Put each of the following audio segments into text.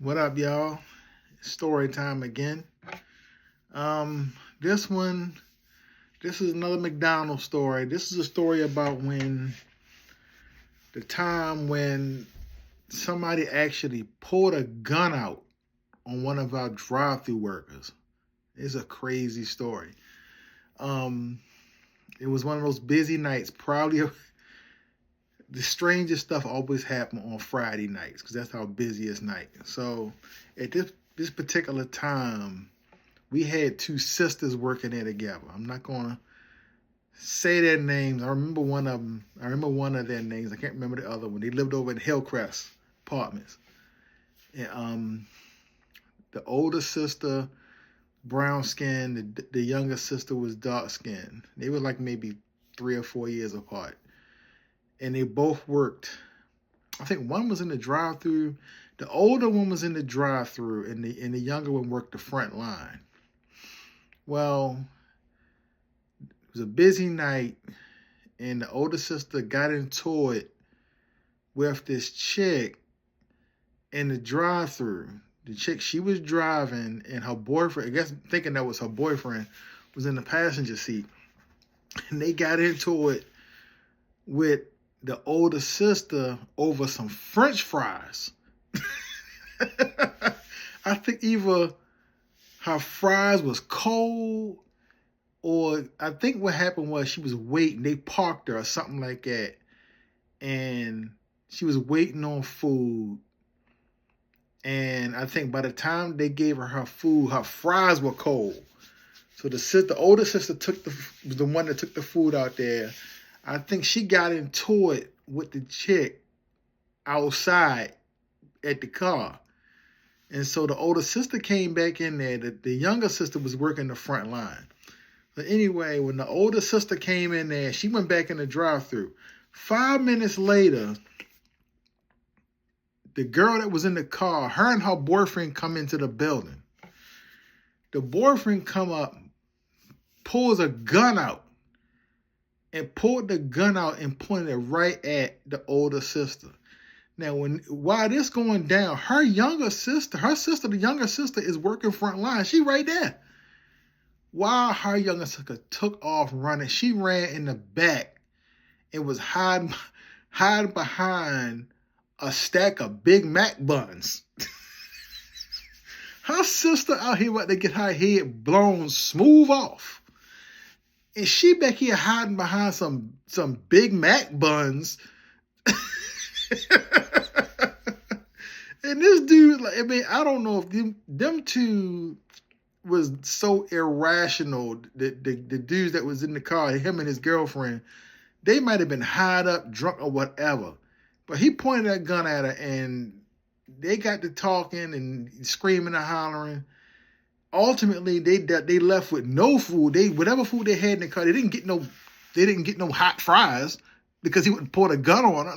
What up, y'all? Story time again. Um, this one, this is another McDonald's story. This is a story about the time when somebody actually pulled a gun out on one of our drive-through workers. It's a crazy story. Um, it was one of those busy nights. Probably the strangest stuff always happen on Friday nights because that's our busiest night. So at this particular time, we had two sisters working there together. I'm not gonna say their names. I remember one of them. I remember one of their names. I can't remember the other one. They lived over in Hillcrest Apartments. And the older sister, brown skin. The younger sister was dark skin. They were like maybe 3 or 4 years apart. And they both worked. I think one was in the drive-through. The older one was in the drive-through, and the younger one worked the front line. Well, it was a busy night, and the older sister got into it with this chick in the drive-through. The chick, she was driving, and her boyfriend, I guess thinking that was her boyfriend, was in the passenger seat. And they got into it with the older sister over some French fries. I think either her fries was cold, or I think what happened was she was waiting. They parked her or something like that, and she was waiting on food. And I think by the time they gave her food, her fries were cold. So the older sister was the one that took the food out there. I think she got into it with the chick outside at the car. And so the older sister came back in there. The younger sister was working the front line. But anyway, when the older sister came in there, she went back in the drive-thru. 5 minutes later, the girl that was in the car, her and her boyfriend come into the building. The boyfriend come up, pulls a gun out, and pulled the gun out and pointed it right at the older sister. Now, while this going down, the younger sister, is working front line. She right there. While her younger sister took off running, she ran in the back and was hiding behind a stack of Big Mac buns. Her sister out here about to get her head blown smooth off. And she back here hiding behind some Big Mac buns. And this dude, I don't know if them two was so irrational. The dudes that was in the car, him and his girlfriend, they might have been high up, drunk, or whatever. But he pointed that gun at her, and they got to talking and screaming and hollering. Ultimately, they left with no food. Whatever food they had in the car, they didn't get no hot fries because he wouldn't pour a gun on her.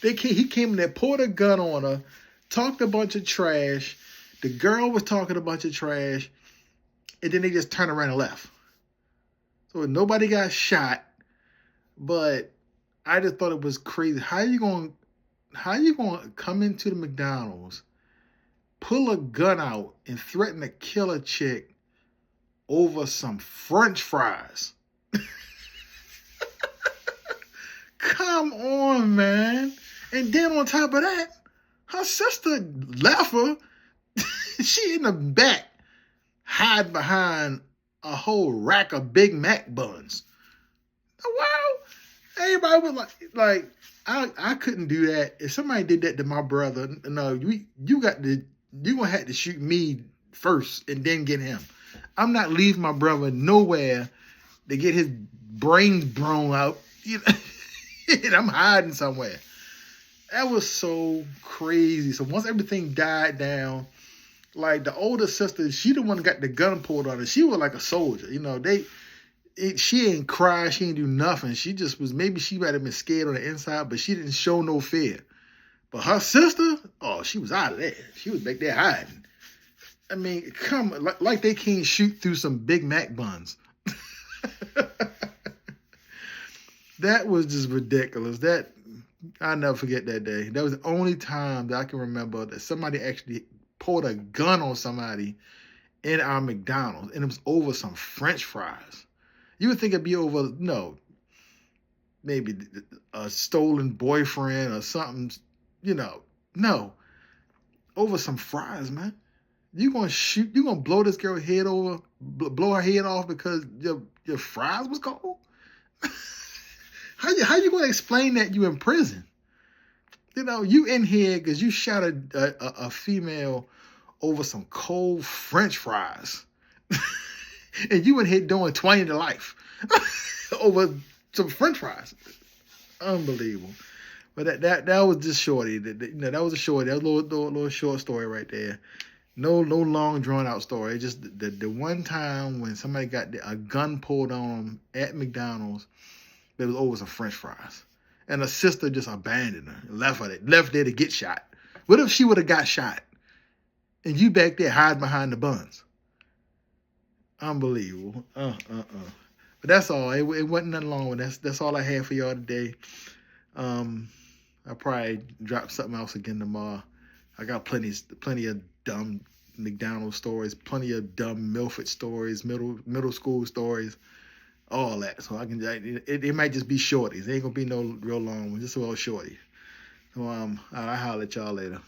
He came in there, poured a gun on her, talked a bunch of trash. The girl was talking a bunch of trash, and then they just turned around and left. So nobody got shot, but I just thought it was crazy. How you going to come into the McDonald's, pull a gun out, and threaten to kill a chick over some French fries? Come on, man. And then on top of that, her sister left her. She in the back, hide behind a whole rack of Big Mac buns. Wow. Everybody was like, I couldn't do that. If somebody did that to my brother, no, you gonna have to shoot me first and then get him. I'm not leaving my brother nowhere to get his brains blown out. And I'm hiding somewhere. That was so crazy. So once everything died down, like the older sister, she the one that got the gun pulled on her. She was like a soldier. She ain't cry. She ain't do nothing. She just was, maybe she might have been scared on the inside, but she didn't show no fear. But her sister, oh, she was out of there. She was back there hiding. I mean, like they can't shoot through some Big Mac buns. That was just ridiculous. I'll never forget that day. That was the only time that I can remember that somebody actually pulled a gun on somebody in our McDonald's, and it was over some French fries. You would think it'd be over, no, maybe a stolen boyfriend or something, no, over some fries, man. You gonna blow this girl head over, blow her head off because your fries was cold? How you gonna explain that you in prison? You in here because you shot a female over some cold French fries, and you in here doing 20 to life over some French fries. Unbelievable. But that was just shorty. That was a shorty. That was a little short story right there. No long drawn out story. Just the one time when somebody got a gun pulled on them at McDonald's that was over some French fries, and a sister just abandoned her, left there to get shot. What if she would have got shot, and you back there hiding behind the buns? Unbelievable. But that's all. It wasn't nothing long with that. That's all I had for y'all today. I'll probably drop something else again tomorrow. I got plenty of dumb McDonald's stories, plenty of dumb Milford stories, middle school stories, all that. So it might just be shorties. It ain't gonna be no real long one, just a little shorty. So I'll holler at y'all later.